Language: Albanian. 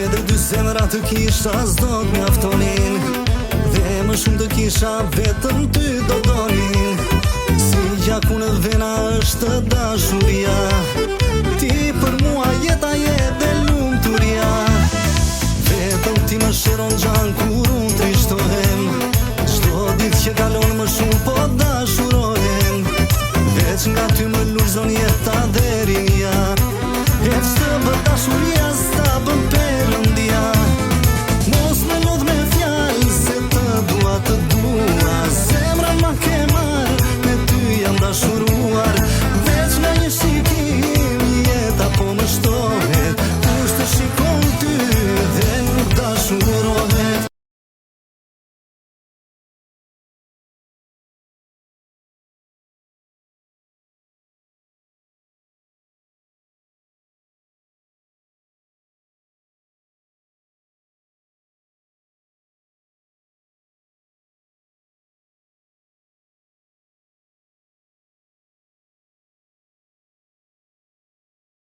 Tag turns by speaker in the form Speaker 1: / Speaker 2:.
Speaker 1: Dhe dy zemra të kisha s'do t'mjaftonin, dhe më shumë të kisha vetëm ty do donin. Si gjaku në vena është dashuria, ti për mua jeta je dhe lumturia. Vetëm ti më shëron gjan kur unë trishtohem, çdo ditë që kalon më shumë po dashurohem. Veç nga ty më lulzon jeta dhe rinia, e ç'të bë dashuria